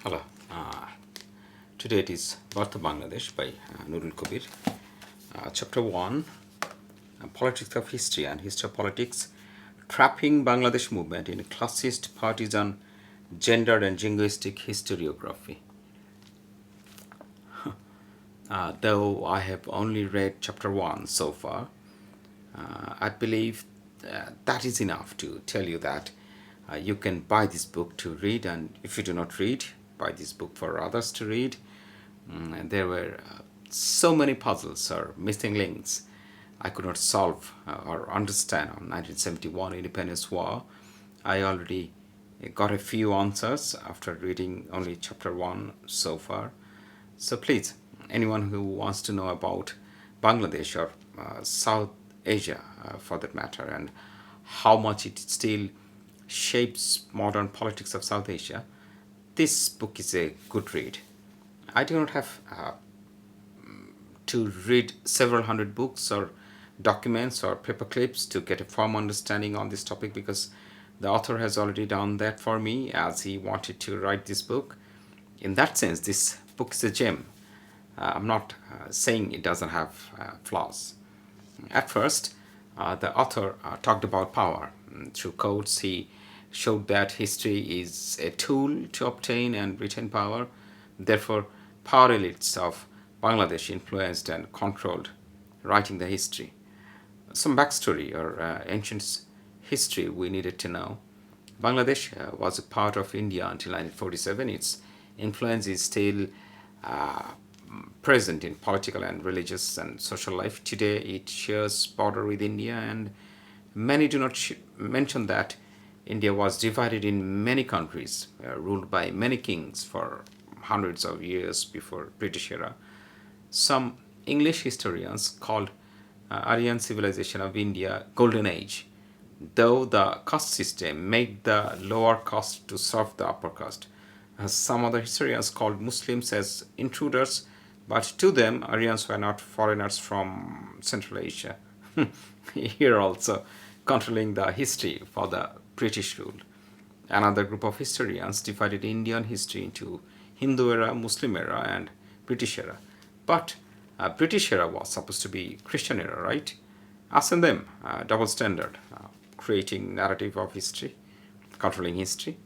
Hello. Uh, Today it is Birth of Bangladesh by Nurul Kabir. Chapter 1, Politics of History and History of Politics, Trapping Bangladesh Movement in Classist, Partisan, Gendered and Jingoistic Historiography. Though I have only read chapter 1 so far, I believe that is enough to tell you that you can buy this book to read, and if you do not read, buy this book for others to read. And there were so many puzzles or missing links I could not solve or understand on 1971 Independence War. I already got a few answers after reading only chapter 1 so far. So please, anyone who wants to know about Bangladesh or South Asia for that matter, and how much it still shapes modern politics of South Asia, this book is a good read. I do not have to read several hundred books or documents or paper clips to get a firm understanding on this topic, because the author has already done that for me as he wanted to write this book. In that sense, this book is a gem. I'm not saying it doesn't have flaws. At first, the author talked about power. Through quotes, he showed that history is a tool to obtain and retain power. Therefore, power elites of Bangladesh influenced and controlled writing the history. Some backstory or ancient history we needed to know. Bangladesh was a part of India until 1947. Its influence is still uh, present in political and religious and social life. Today, it shares border with India, and many do not mention that India was divided in many countries, ruled by many kings for hundreds of years before British era. Some English historians called Aryan civilization of India golden age, though the caste system made the lower caste to serve the upper caste. Some other historians called Muslims as intruders, but to them, Aryans were not foreigners from Central Asia. Here also, controlling the history for the British rule. Another group of historians divided Indian history into Hindu era, Muslim era, and British era. But British era was supposed to be Christian era, right? Us and them, double standard, creating narrative of history, controlling history.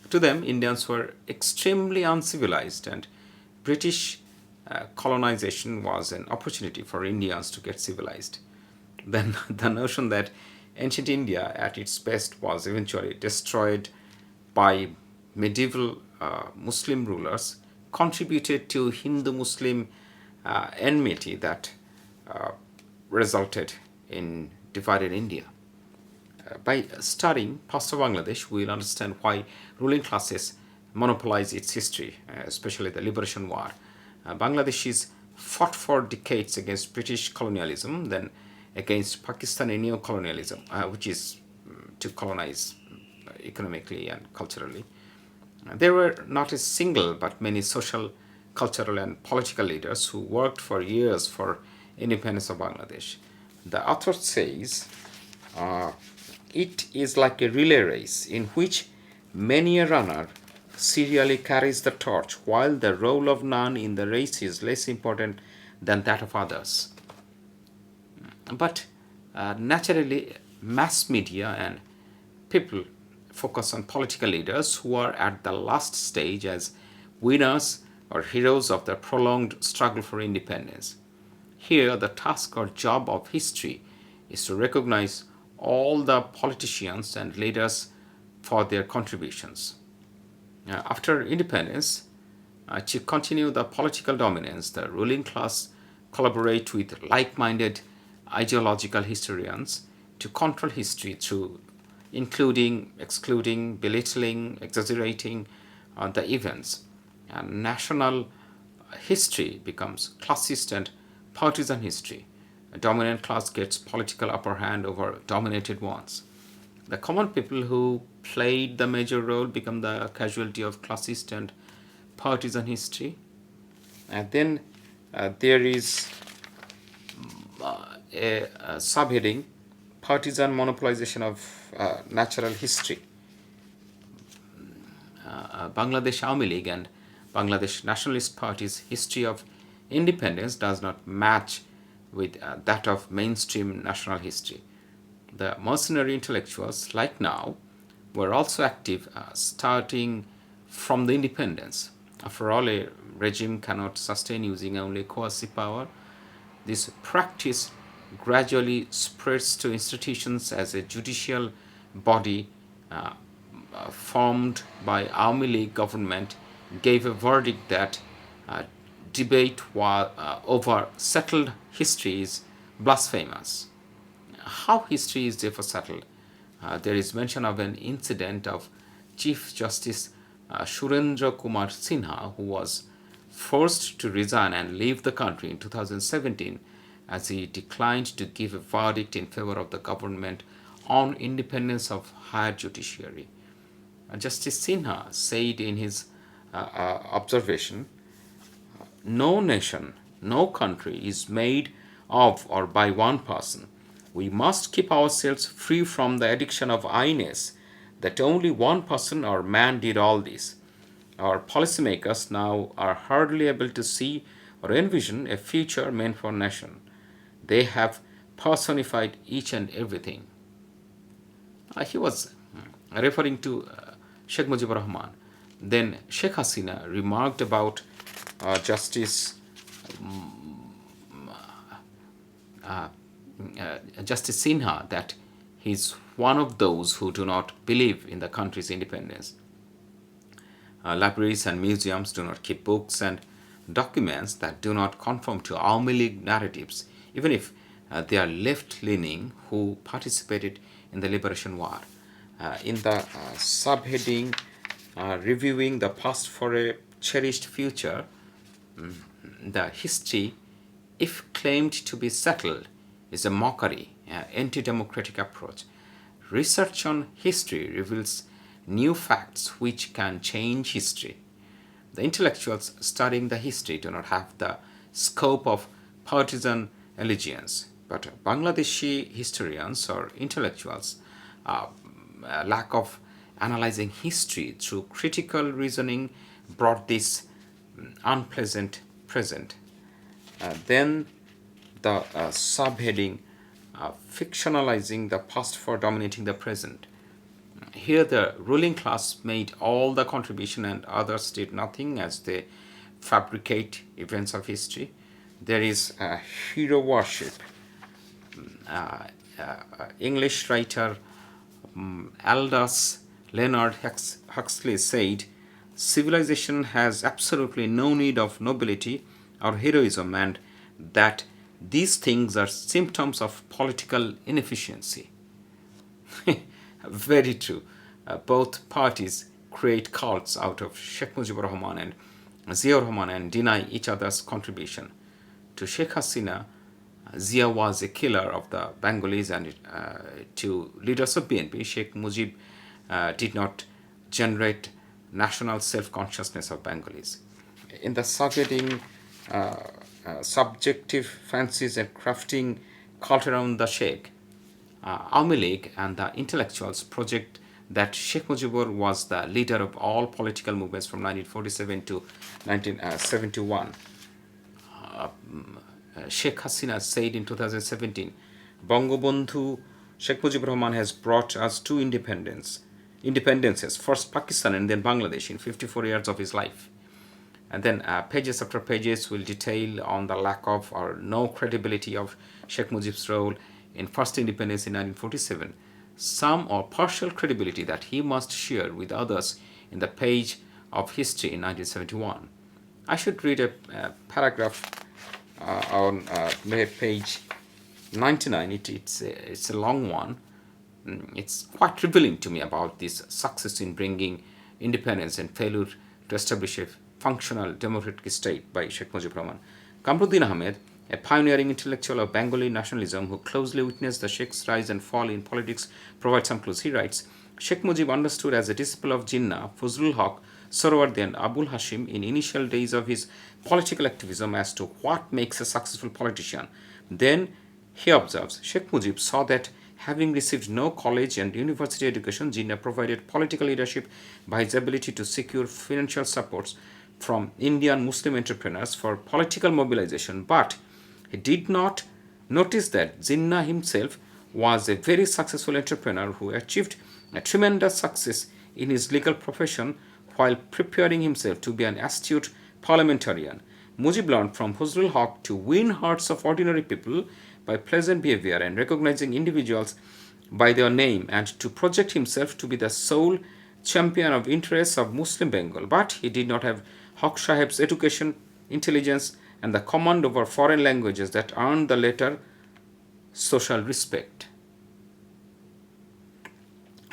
To them, Indians were extremely uncivilized, and British colonization was an opportunity for Indians to get civilized. Then the notion that ancient India at its best was eventually destroyed by medieval Muslim rulers contributed to Hindu Muslim enmity that uh, resulted in divided India. By studying past of Bangladesh, we will understand why ruling classes monopolize its history, especially the Liberation War. Bangladeshis fought for decades against British colonialism, then against Pakistani neo-colonialism, which is to colonize economically and culturally. There were not a single but many social, cultural, and political leaders who worked for years for independence of Bangladesh. The author says uh, it is like a relay race in which many a runner serially carries the torch, while the role of none in the race is less important than that of others. But naturally, mass media and people focus on political leaders who are at the last stage as winners or heroes of the prolonged struggle for independence. Here, the task or job of history is to recognize all the politicians and leaders for their contributions. After independence, to continue the political dominance, the ruling class collaborate with like-minded ideological historians to control history through including, excluding, belittling, exaggerating the events. And national history becomes classist and partisan history. A dominant class gets political upper hand over dominated ones. The common people who played the major role become the casualty of classist and partisan history. And then there is a subheading, partisan monopolization of natural history. Bangladesh Awami League and Bangladesh Nationalist Party's history of independence does not match with that of mainstream national history. The mercenary intellectuals, like now, were also active starting from the independence. After all, a regime cannot sustain using only coercive power. This practice gradually spreads to institutions as a judicial body uh, formed by Army League government gave a verdict that uh, debate over settled history is blasphemous. How history is therefore settled? There is mention of an incident of Chief Justice Surendra Kumar Sinha, who was forced to resign and leave the country in 2017 as he declined to give a verdict in favor of the government on independence of higher judiciary. Justice Sinha said in his observation, no nation, no country is made of or by one person. We must keep ourselves free from the addiction of I-ness that only one person or man did all this. Our policymakers now are hardly able to see or envision a future meant for nation. They have personified each and everything. He was referring to Sheikh Mujibur Rahman. Then Sheikh Hasina remarked about Justice uh, Justice Sinha that he's one of those who do not believe in the country's independence. Libraries and museums do not keep books and documents that do not conform to Army League narratives, even if they are left-leaning who participated in the liberation war. In the subheading reviewing the past for a cherished future, the history, if claimed to be settled, is a mockery, anti-democratic approach. Research on history reveals new facts which can change history. The intellectuals studying the history do not have the scope of partisan allegiance, but Bangladeshi historians or intellectuals' lack of analyzing history through critical reasoning brought this unpleasant present. Then the subheading fictionalizing the past for dominating the present. Here, the ruling class made all the contribution and others did nothing as they fabricate events of history. There is hero worship. English writer Aldous Leonard Huxley said, civilization has absolutely no need of nobility or heroism, and that these things are symptoms of political inefficiency. Very true. Both parties create cults out of Sheikh Mujibur Rahman and Ziaur Rahman and deny each other's contribution. To Sheikh Hasina, Zia was a killer of the Bengalis, and to leaders of BNP, Sheikh Mujib did not generate national self-consciousness of Bengalis. In the subheading subjective fancies and crafting cult around the Sheikh, Army League and the intellectuals project that Sheikh Mujibur was the leader of all political movements from 1947 to 1971. Sheikh Hasina said in 2017, Bangabandhu Sheikh Mujibur Rahman has brought us two independences, first Pakistan and then Bangladesh in 54 years of his life. And then pages after pages will detail on the lack of or no credibility of Sheikh Mujib's role in first independence in 1947, some or partial credibility that he must share with others in the page of history in 1971. I should read a paragraph on page 99. It's a long one. It's quite revealing to me about this success in bringing independence and failure to establish a functional democratic state by Sheikh Mujibur Rahman. Kamruddin Ahmed, a pioneering intellectual of Bengali nationalism who closely witnessed the Sheikh's rise and fall in politics, provides some clues. He writes, Sheikh Mujib understood as a disciple of Jinnah, Fazlul Haq, Sohrawardi and Abul Hashim in initial days of his political activism as to what makes a successful politician. Then, he observes, Sheikh Mujib saw that having received no college and university education, Jinnah provided political leadership by his ability to secure financial supports from Indian Muslim entrepreneurs for political mobilization, but he did not notice that Jinnah himself was a very successful entrepreneur who achieved a tremendous success in his legal profession while preparing himself to be an astute parliamentarian. Mujib learned from Fazlul Haq to win hearts of ordinary people by pleasant behavior and recognizing individuals by their name, and to project himself to be the sole champion of interests of Muslim Bengal. But he did not have Haq Sahib's education, intelligence, and the command over foreign languages that earned the latter social respect.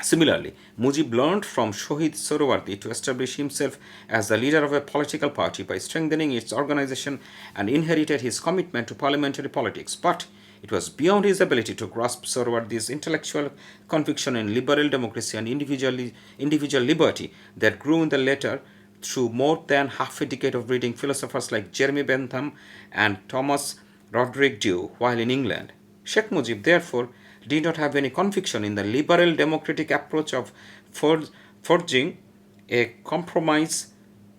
Similarly, Mujib learned from Shohid Sohrawardi to establish himself as the leader of a political party by strengthening its organization and inherited his commitment to parliamentary politics. But it was beyond his ability to grasp Sohrawardi's intellectual conviction in liberal democracy and individual liberty that grew in the latter through more than half a decade of reading philosophers like Jeremy Bentham and Thomas Roderick Dhu while in England. Sheikh Mujib, therefore, did not have any conviction in the liberal democratic approach of forging a compromise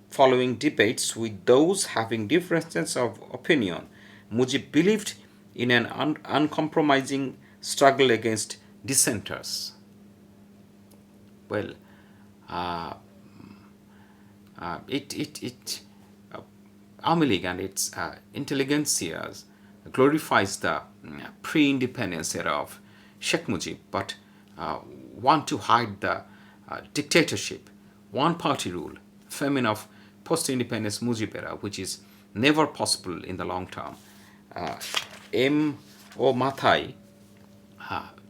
following debates with those having differences of opinion. Mujib believed in an uncompromising struggle against dissenters. Well, uh, uh, Army League and its intelligentsias glorifies the pre-independence era of Sheikh Mujib, but want to hide the dictatorship, one-party rule, famine of post-independence Mujib era, which is never possible in the long term. M. O. Mathai,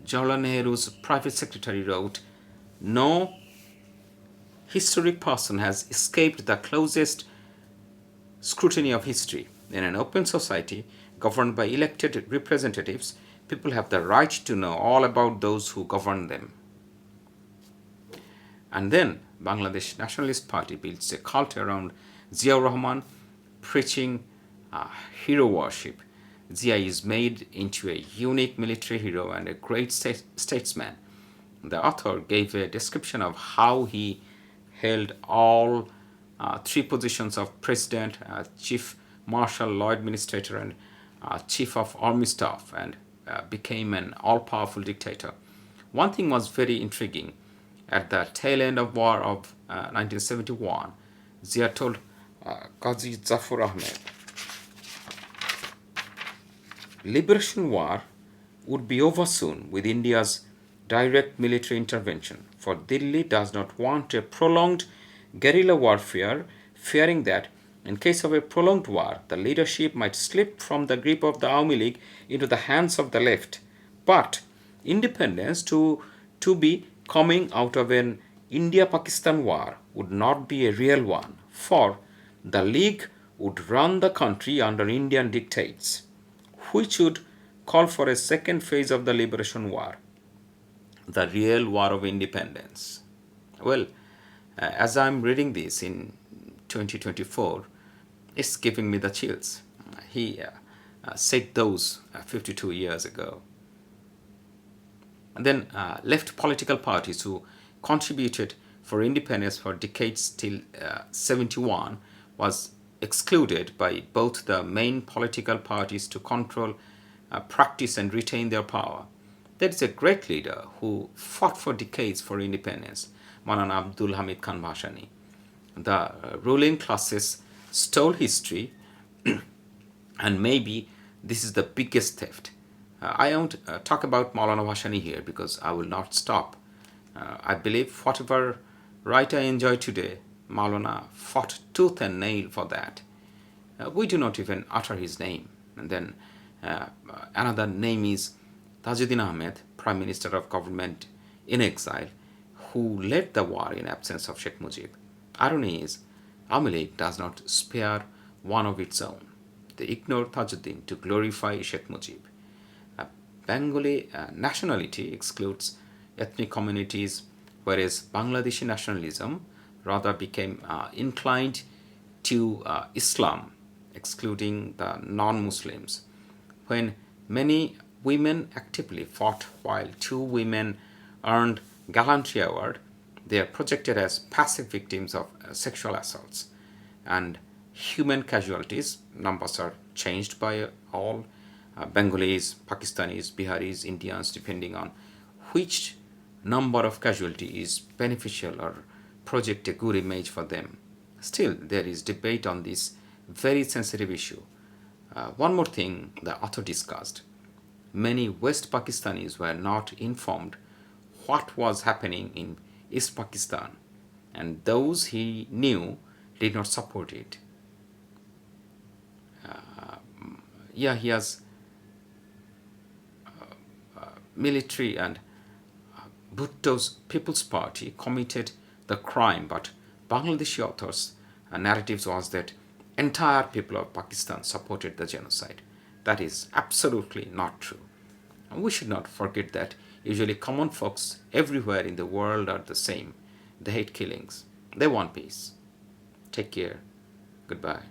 Jawaharlal Nehru's private secretary, wrote, "No historic person has escaped the closest scrutiny of history. In an open society governed by elected representatives, people have the right to know all about those who govern them." And then Bangladesh Nationalist Party builds a cult around Ziaur Rahman, preaching hero worship. Zia is made into a unique military hero and a great statesman. The author gave a description of how he held all three positions of president, chief marshal, law administrator, and chief of army staff, and became an all-powerful dictator. One thing was very intriguing. At the tail end of war of 1971, Zia told Qazi Zafar Ahmed, "Liberation war would be over soon with India's direct military intervention, for Delhi does not want a prolonged guerrilla warfare, fearing that in case of a prolonged war, the leadership might slip from the grip of the Awami League into the hands of the left. But independence to be coming out of an India-Pakistan war would not be a real one, for the League would run the country under Indian dictates, which would call for a second phase of the liberation war, the real war of independence." Well, as I'm reading this in 2024, it's giving me the chills. He said those 52 years ago. And then left political parties who contributed for independence for decades till 71 was excluded by both the main political parties to control, practice, and retain their power. There is a great leader who fought for decades for independence, Maulana Abdul Hamid Khan Bhashani. The ruling classes stole history, and maybe this is the biggest theft. I won't talk about Maulana Bhashani here because I will not stop. I believe whatever right I enjoy today, Maulana fought tooth and nail for that. We do not even utter his name. And then another name is Tajuddin Ahmed, Prime Minister of Government in Exile, who led the war in absence of Sheikh Mujib. Irony is, Awami League does not spare one of its own. They ignore Tajuddin to glorify Sheikh Mujib. Bengali nationality excludes ethnic communities, whereas Bangladeshi nationalism rather became inclined to Islam, excluding the non-Muslims. When many women actively fought while 2 women earned Gallantry Award, they are projected as passive victims of sexual assaults. and human casualties numbers are changed by all Bengalis, Pakistanis, Biharis, Indians, depending on which number of casualty is beneficial or project a good image for them. Still, there is debate on this very sensitive issue. One more thing the author discussed. Many West Pakistanis were not informed what was happening in East Pakistan, and those he knew did not support it. Yeah, he has military and Bhutto's People's Party committed the crime, but Bangladeshi authors' narratives was that entire people of Pakistan supported the genocide. That is absolutely not true. And we should not forget that usually common folks everywhere in the world are the same. They hate killings. They want peace. Take care. Goodbye.